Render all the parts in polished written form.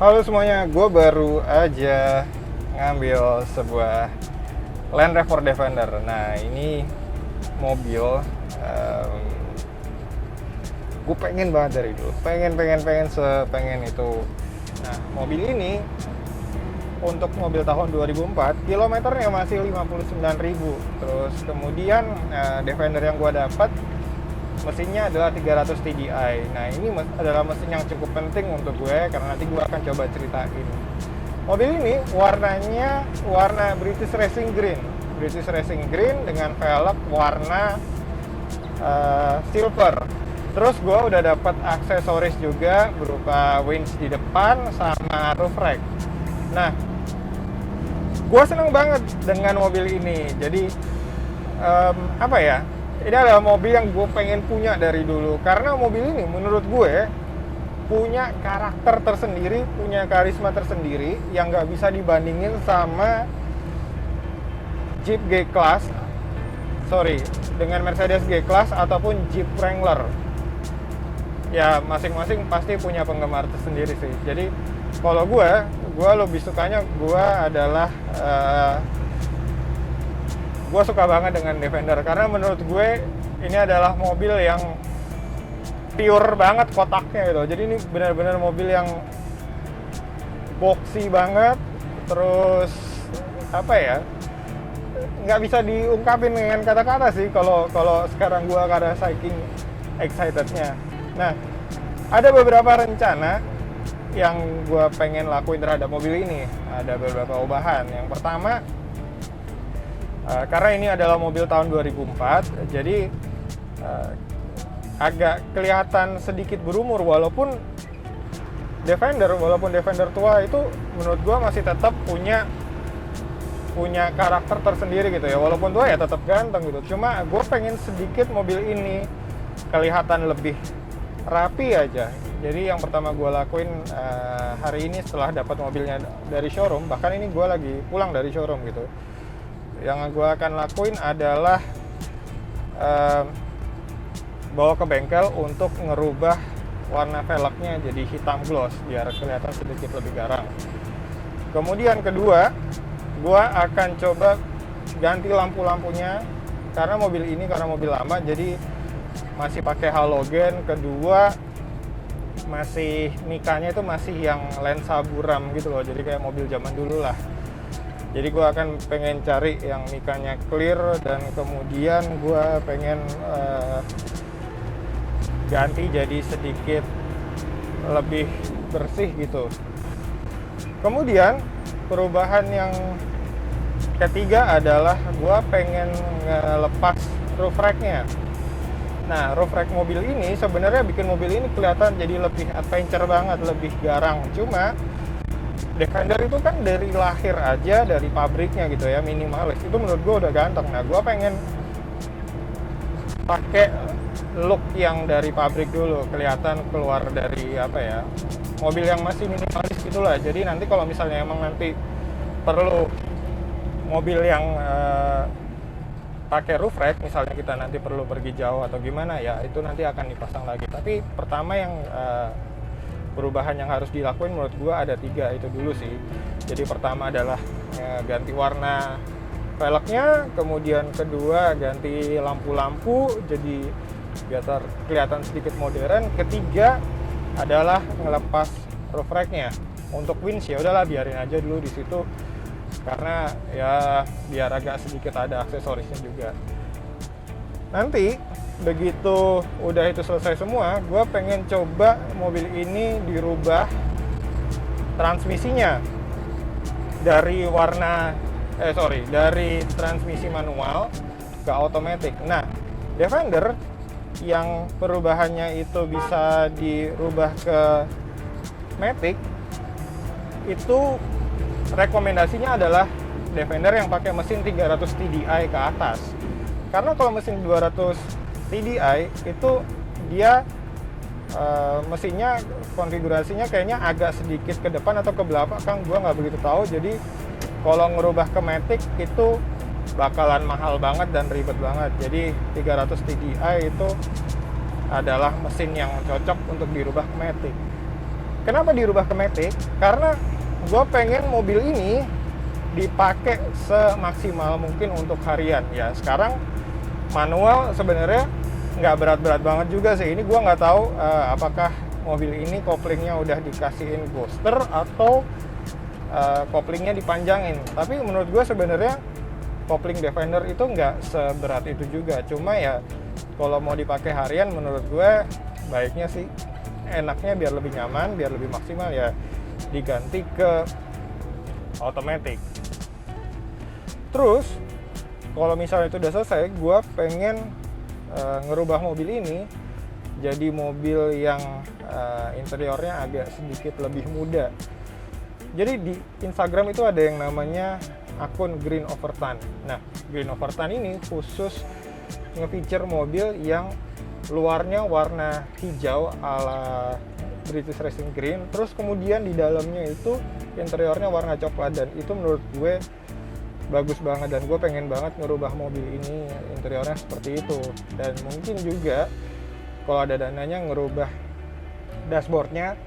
Halo semuanya, gue baru aja ngambil sebuah Land Rover Defender. Nah ini mobil gue pengen banget dari dulu, pengen itu. Nah mobil ini untuk mobil tahun 2004, kilometernya masih 59.000. Terus kemudian Defender yang gue dapat mesinnya adalah 300 TDI. Nah ini adalah mesin yang cukup penting untuk gue karena nanti gue akan coba ceritain. Mobil ini warnanya warna British Racing Green dengan velg warna silver. Terus gue udah dapat aksesoris juga berupa winch di depan sama roof rack. Nah gue seneng banget dengan mobil ini. Jadi ini adalah mobil yang gue pengen punya dari dulu. Karena mobil ini menurut gue punya karakter tersendiri, punya karisma tersendiri yang gak bisa dibandingin sama Jeep G-Class. Dengan Mercedes G-Class ataupun Jeep Wrangler. Ya masing-masing pasti punya penggemar tersendiri sih. Jadi kalau gue lebih sukanya gue suka banget dengan Defender karena menurut gue ini adalah mobil yang pure banget kotaknya gitu. Jadi ini benar-benar mobil yang boxy banget, terus nggak bisa diungkapin dengan kata-kata sih kalau sekarang gue karena saking excitednya. Nah ada beberapa rencana yang gue pengen lakuin terhadap mobil ini. Ada beberapa ubahan. Yang pertama, karena ini adalah mobil tahun 2004, jadi agak kelihatan sedikit berumur walaupun Defender tua itu menurut gue masih tetap punya karakter tersendiri gitu ya. Walaupun tua ya tetap ganteng gitu. Cuma gue pengen sedikit mobil ini kelihatan lebih rapi aja. Jadi yang pertama gue lakuin hari ini setelah dapat mobilnya dari showroom, bahkan ini gue lagi pulang dari showroom gitu. Yang gue akan lakuin adalah bawa ke bengkel untuk ngerubah warna velgnya jadi hitam gloss biar kelihatan sedikit lebih garang. Kemudian kedua, gue akan coba ganti lampu-lampunya karena mobil lama jadi masih pakai halogen. Kedua, masih mikanya itu masih yang lensa buram gitu loh, jadi kayak mobil zaman dulu lah. Jadi gue akan pengen cari yang mikanya clear dan kemudian gue pengen ganti jadi sedikit lebih bersih gitu. Kemudian perubahan yang ketiga adalah gue pengen ngelepas roof racknya. Nah roof rack mobil ini sebenarnya bikin mobil ini kelihatan jadi lebih adventure banget, lebih garang. Cuma Defender itu kan dari lahir aja, dari pabriknya gitu ya, minimalis. Itu menurut gue udah ganteng. Nah, gue pengen pakai look yang dari pabrik dulu, kelihatan keluar dari mobil yang masih minimalis gitulah. Jadi nanti kalau misalnya emang nanti perlu mobil yang pakai roof rack, misalnya kita nanti perlu pergi jauh atau gimana ya, itu nanti akan dipasang lagi. Tapi pertama yang perubahan yang harus dilakuin menurut gue ada 3 itu dulu sih. Jadi pertama adalah ganti warna velgnya, kemudian kedua ganti lampu-lampu jadi biar kelihatan sedikit modern. Ketiga adalah ngelepas roof racknya. Untuk winch ya udahlah biarin aja dulu di situ karena ya biar agak sedikit ada aksesorisnya juga. Nanti begitu udah itu selesai semua, gue pengen coba mobil ini dirubah transmisinya dari dari transmisi manual ke automatic. Nah, Defender yang perubahannya itu bisa dirubah ke matic, itu rekomendasinya adalah Defender yang pakai mesin 300 TDI ke atas. Karena kalau mesin 200 TDI itu dia mesinnya konfigurasinya kayaknya agak sedikit ke depan atau ke belakang, gue nggak begitu tahu. Jadi kalau ngerubah ke matic itu bakalan mahal banget dan ribet banget. Jadi 300 TDI itu adalah mesin yang cocok untuk dirubah ke matic. Kenapa dirubah ke Matic? Karena gue pengen mobil ini dipakai semaksimal mungkin untuk harian. Ya sekarang manual sebenarnya nggak berat-berat banget juga sih. Ini gue nggak tahu apakah mobil ini koplingnya udah dikasihin booster atau koplingnya dipanjangin. Tapi menurut gue sebenarnya kopling Defender itu nggak seberat itu juga. Cuma ya kalau mau dipakai harian menurut gue baiknya sih, enaknya biar lebih nyaman, biar lebih maksimal ya diganti ke automatic. Terus kalau misalnya itu udah selesai, gue pengen ngerubah mobil ini jadi mobil yang interiornya agak sedikit lebih muda. Jadi di Instagram itu ada yang namanya akun Green Overton. Nah, Green Overton ini khusus nge-feature mobil yang luarnya warna hijau ala British Racing Green, terus kemudian di dalamnya itu interiornya warna coklat, dan itu menurut gue bagus banget, dan gue pengen banget ngerubah mobil ini interiornya seperti itu. Dan mungkin juga kalau ada dananya ngerubah dashboardnya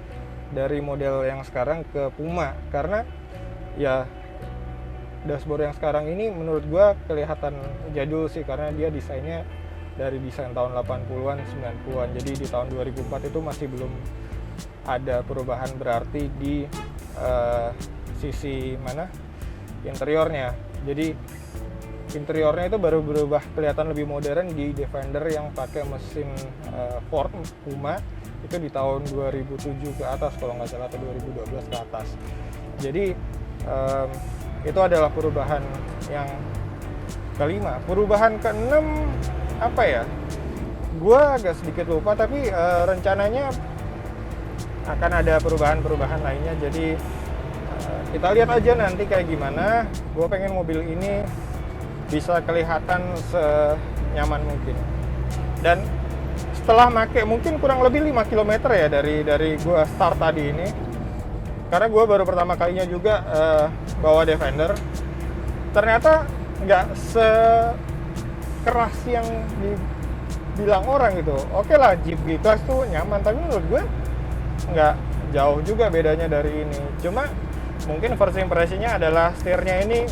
dari model yang sekarang ke Puma, karena ya dashboard yang sekarang ini menurut gue kelihatan jadul sih, karena dia desainnya dari desain tahun 80-an, 90-an. Jadi di tahun 2004 itu masih belum ada perubahan berarti di sisi mana interiornya. Jadi interiornya itu baru berubah kelihatan lebih modern di Defender yang pakai mesin Ford Puma itu di tahun 2007 ke atas kalau nggak salah, atau 2012 ke atas. Jadi itu adalah perubahan yang kelima. Perubahan keenam apa ya? Gue agak sedikit lupa, tapi rencananya akan ada perubahan-perubahan lainnya. Jadi kita lihat aja nanti kayak gimana. Gue pengen mobil ini bisa kelihatan senyaman mungkin. Dan setelah make mungkin kurang lebih 5 km ya dari gue start tadi ini, karena gue baru pertama kalinya juga bawa Defender, ternyata nggak sekeras yang dibilang orang gitu. Oke lah, Jeep G-Class tuh nyaman, tapi menurut gue nggak jauh juga bedanya dari ini. Cuma mungkin first impression-nya adalah setirnya ini,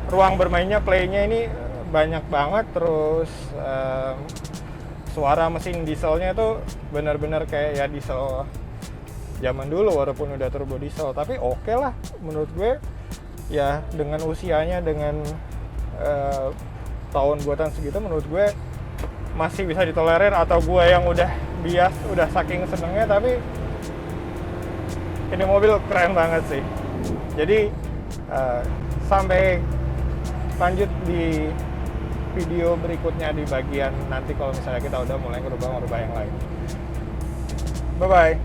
ruang bermainnya, play-nya ini banyak banget. Terus suara mesin dieselnya tuh benar-benar kayak ya diesel zaman dulu walaupun udah turbo diesel. Tapi oke lah menurut gue ya, dengan usianya, dengan tahun buatan segitu, menurut gue masih bisa ditolerir. Atau gue yang udah bias, udah saking senengnya, tapi ini mobil keren banget sih. Jadi sampai lanjut di video berikutnya di bagian nanti kalau misalnya kita udah mulai ngerubah yang lain. Bye bye.